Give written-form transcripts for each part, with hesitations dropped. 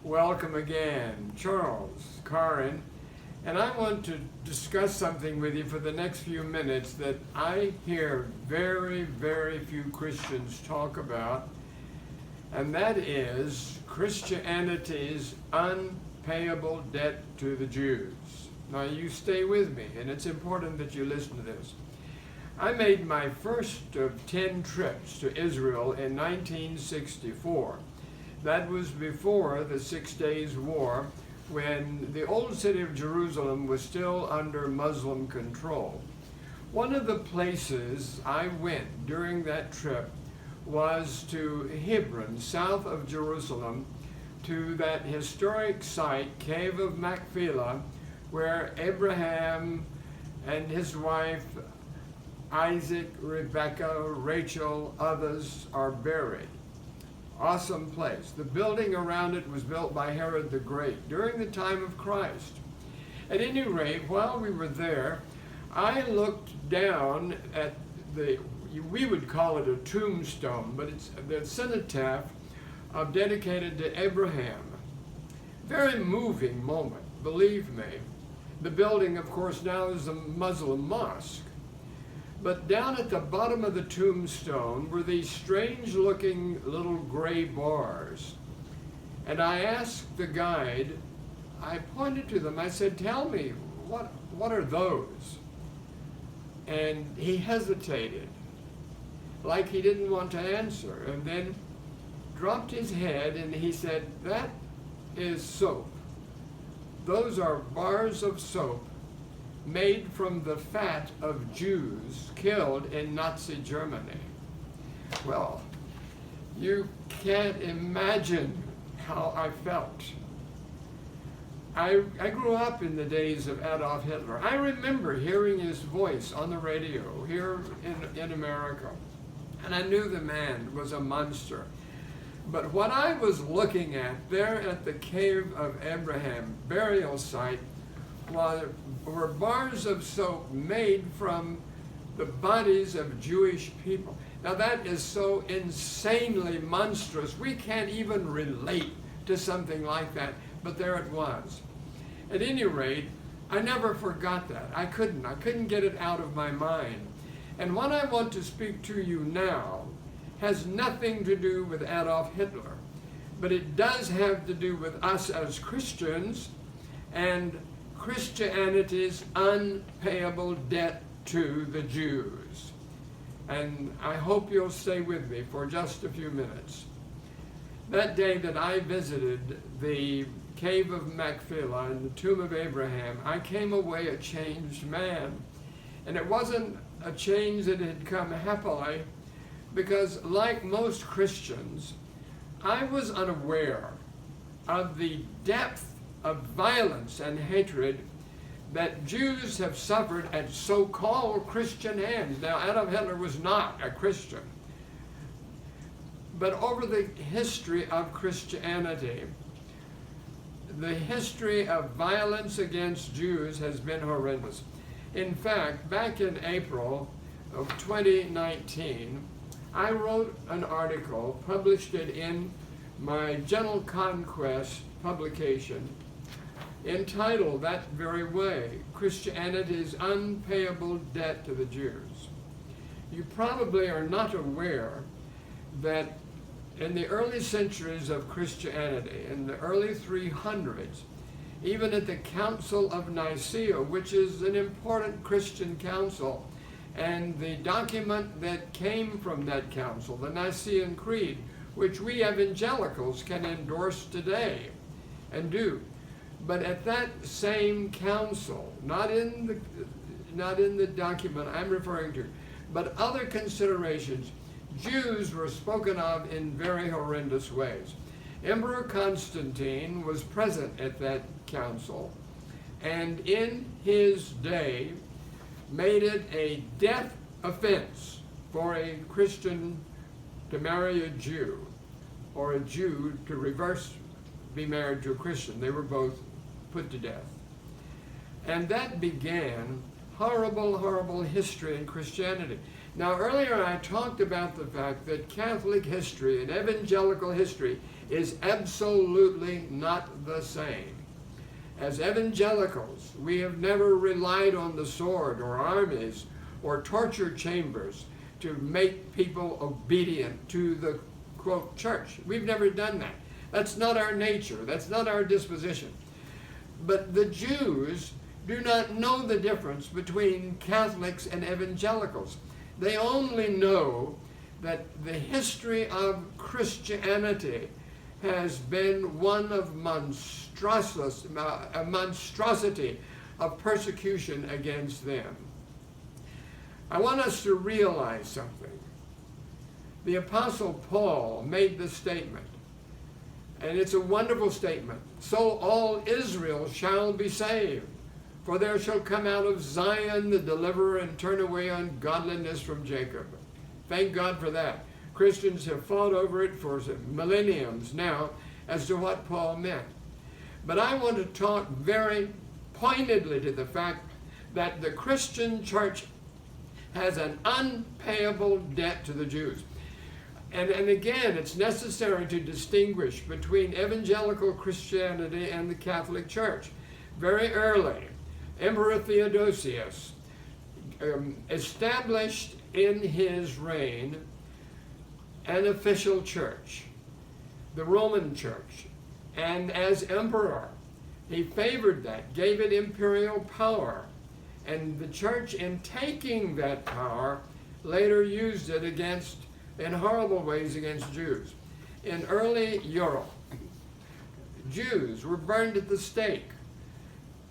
Welcome again, Charles, Karin, and I want to discuss something with you for the next few minutes that I hear very, very few Christians talk about, and that is Christianity's unpayable debt to the Jews. Now you stay with me, and it's important that you listen to this. I made my first of 10 trips to Israel in 1964. That was before the 6 Days War, when the old city of Jerusalem was still under Muslim control. One of the places I went during that trip was to Hebron, south of Jerusalem, to that historic site, Cave of Machpelah, where Abraham and his wife, Isaac, Rebekah, Rachel, others are buried. Awesome place. The building around it was built by Herod the Great during the time of Christ. At any rate, while we were there, I looked down at we would call it a tombstone, but it's the cenotaph dedicated to Abraham. Very moving moment, believe me. The building, of course, now is a Muslim mosque. But down at the bottom of the tombstone were these strange-looking little gray bars. And I asked the guide, I pointed to them, I said, tell me, what are those? And he hesitated, like he didn't want to answer, and then dropped his head and he said, that is soap. Those are bars of soap made from the fat of Jews killed in Nazi Germany. Well, you can't imagine how I felt. I grew up in the days of Adolf Hitler. I remember hearing his voice on the radio here in America, and I knew the man was a monster. But what I was looking at there at the Cave of Abraham burial site were bars of soap made from the bodies of Jewish people. Now that is so insanely monstrous, we can't even relate to something like that, but there it was. At any rate, I never forgot that. I couldn't get it out of my mind. And what I want to speak to you now has nothing to do with Adolf Hitler, but it does have to do with us as Christians and Christianity's unpayable debt to the Jews. And I hope you'll stay with me for just a few minutes. That day that I visited the Cave of Machpelah and the tomb of Abraham, I came away a changed man. And it wasn't a change that had come happily, because like most Christians, I was unaware of the depth of violence and hatred that Jews have suffered at so-called Christian hands. Now, Adolf Hitler was not a Christian. But over the history of Christianity, the history of violence against Jews has been horrendous. In fact, back in April of 2019, I wrote an article, published it in my Gentle Conquest publication, entitled that very way, Christianity's Unpayable Debt to the Jews. You probably are not aware that in the early centuries of Christianity, in the early 300s, even at the Council of Nicaea, which is an important Christian council, and the document that came from that council, the Nicene Creed, which we evangelicals can endorse today and do. But at that same council, not in the document I'm referring to, but other considerations, Jews were spoken of in very horrendous ways. Emperor Constantine was present at that council, and in his day made it a death offense for a Christian to marry a Jew, or a Jew to be married to a Christian. They were both put to death. And that began horrible, horrible history in Christianity. Now, earlier I talked about the fact that Catholic history and evangelical history is absolutely not the same. As evangelicals, we have never relied on the sword or armies or torture chambers to make people obedient to the, quote, church. We've never done that. That's not our nature. That's not our disposition. But the Jews do not know the difference between Catholics and evangelicals. They only know that the history of Christianity has been one of a monstrosity of persecution against them. I want us to realize something. The Apostle Paul made this statement, and it's a wonderful statement. So all Israel shall be saved, for there shall come out of Zion the deliverer, and turn away ungodliness from Jacob. Thank God for that. Christians have fought over it for millenniums now as to what Paul meant. But I want to talk very pointedly to the fact that the Christian church has an unpayable debt to the Jews. And again, it's necessary to distinguish between evangelical Christianity and the Catholic Church. Very early, Emperor Theodosius established in his reign an official church, the Roman Church. And as emperor, he favored that, gave it imperial power. And the church, in taking that power, later used it in horrible ways against Jews. In early Europe, Jews were burned at the stake.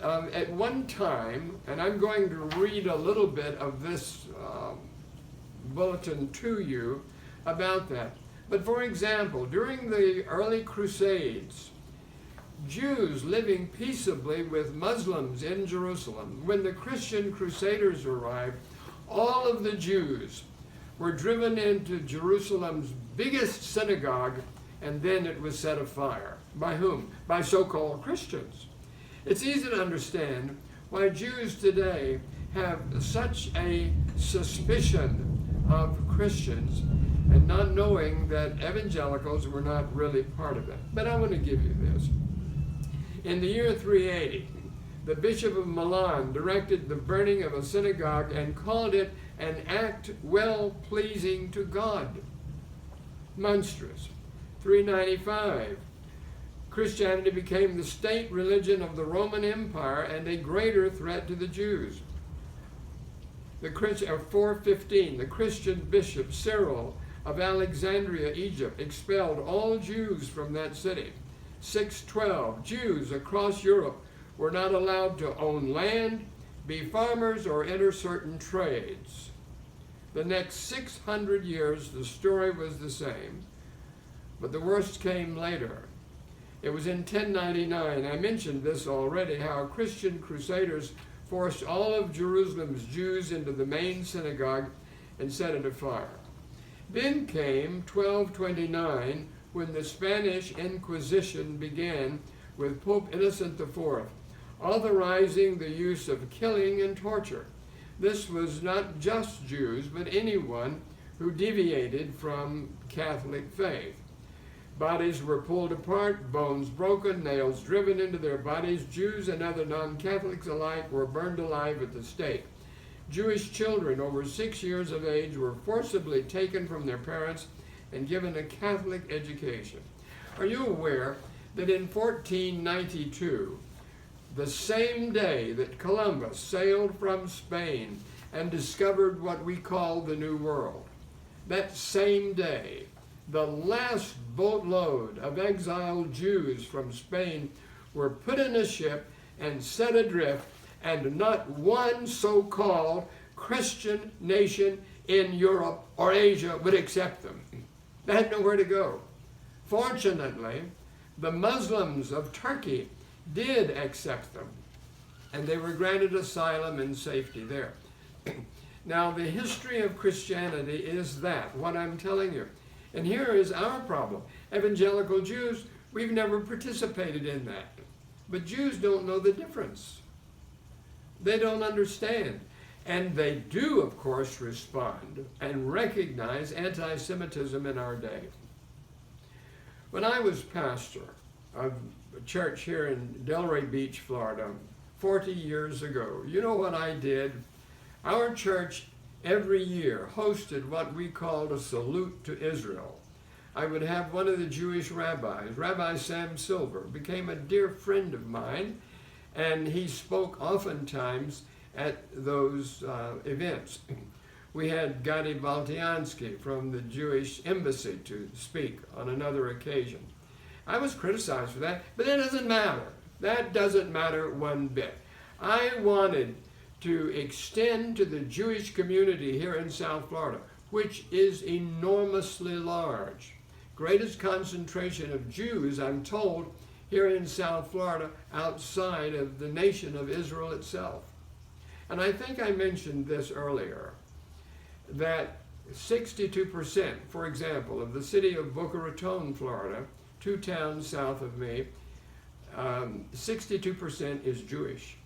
At one time, and I'm going to read a little bit of this bulletin to you about that. But for example, during the early Crusades, Jews living peaceably with Muslims in Jerusalem, when the Christian Crusaders arrived, all of the Jews were driven into Jerusalem's biggest synagogue, and then it was set afire. By whom? By so-called Christians. It's easy to understand why Jews today have such a suspicion of Christians, and not knowing that evangelicals were not really part of it. But I want to give you this. In the year 380, the Bishop of Milan directed the burning of a synagogue and called it an act well-pleasing to God. Monstrous. 395, Christianity became the state religion of the Roman Empire and a greater threat to the Jews. 415, the Christian bishop Cyril of Alexandria, Egypt, expelled all Jews from that city. 612, Jews across Europe were not allowed to own land, be farmers, or enter certain trades. The next 600 years, the story was the same, but the worst came later. It was in 1099, I mentioned this already, how Christian crusaders forced all of Jerusalem's Jews into the main synagogue and set it afire. Then came 1229, when the Spanish Inquisition began with Pope Innocent IV, authorizing the use of killing and torture. This was not just Jews, but anyone who deviated from Catholic faith. Bodies were pulled apart, bones broken, nails driven into their bodies. Jews and other non-Catholics alike were burned alive at the stake. Jewish children over 6 years of age were forcibly taken from their parents and given a Catholic education. Are you aware that in 1492, the same day that Columbus sailed from Spain and discovered what we call the New World, that same day, the last boatload of exiled Jews from Spain were put in a ship and set adrift, and not one so-called Christian nation in Europe or Asia would accept them. They had nowhere to go. Fortunately, the Muslims of Turkey did accept them, and they were granted asylum and safety there. Now, the history of Christianity is that, what I'm telling you. And here is our problem. Evangelical Jews, we've never participated in that. But Jews don't know the difference. They don't understand. And they do, of course, respond and recognize anti-Semitism in our day. When I was pastor of a church here in Delray Beach, Florida, 40 years ago, you know what I did? Our church every year hosted what we called a salute to Israel. I would have one of the Jewish rabbis, Rabbi Sam Silver, became a dear friend of mine, and he spoke oftentimes at those events. We had Gadi Baltiansky from the Jewish embassy to speak on another occasion. I was criticized for that, but that doesn't matter. That doesn't matter one bit. I wanted to extend to the Jewish community here in South Florida, which is enormously large. Greatest concentration of Jews, I'm told, here in South Florida, outside of the nation of Israel itself. And I think I mentioned this earlier, that 62%, for example, of the city of Boca Raton, Florida, 2 towns south of me, 62% is Jewish.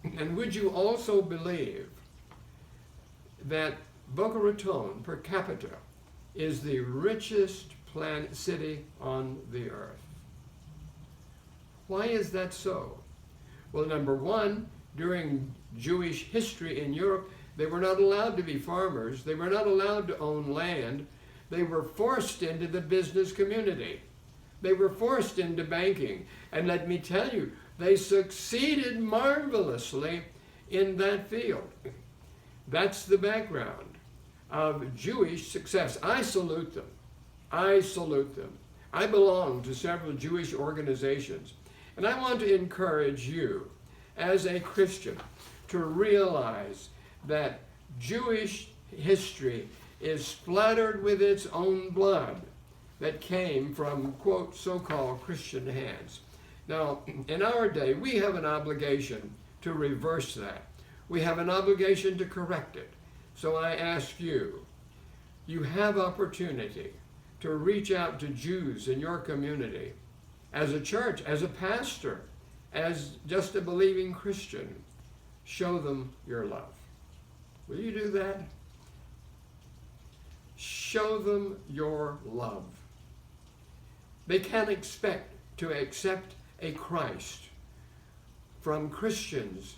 And would you also believe that Boca Raton per capita is the richest city on the earth? Why is that so? Well, number one, during Jewish history in Europe, they were not allowed to be farmers. They were not allowed to own land. They were forced into the business community. They were forced into banking. And let me tell you, they succeeded marvelously in that field. That's the background of Jewish success. I salute them. I salute them. I belong to several Jewish organizations. And I want to encourage you, as a Christian, to realize that Jewish history is splattered with its own blood that came from, quote, so-called Christian hands. Now, in our day, we have an obligation to reverse that. We have an obligation to correct it. So I ask you, you have opportunity to reach out to Jews in your community, as a church, as a pastor, as just a believing Christian. Show them your love. Will you do that? Show them your love. They can't expect to accept a Christ from Christians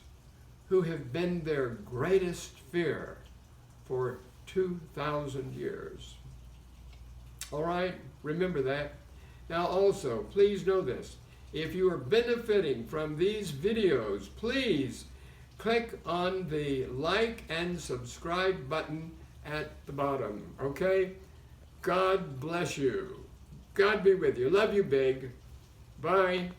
who have been their greatest fear for 2,000 years. All right, remember that. Now also, please know this. If you are benefiting from these videos, please click on the like and subscribe button at the bottom, okay? God bless you. God be with you. Love you big. Bye.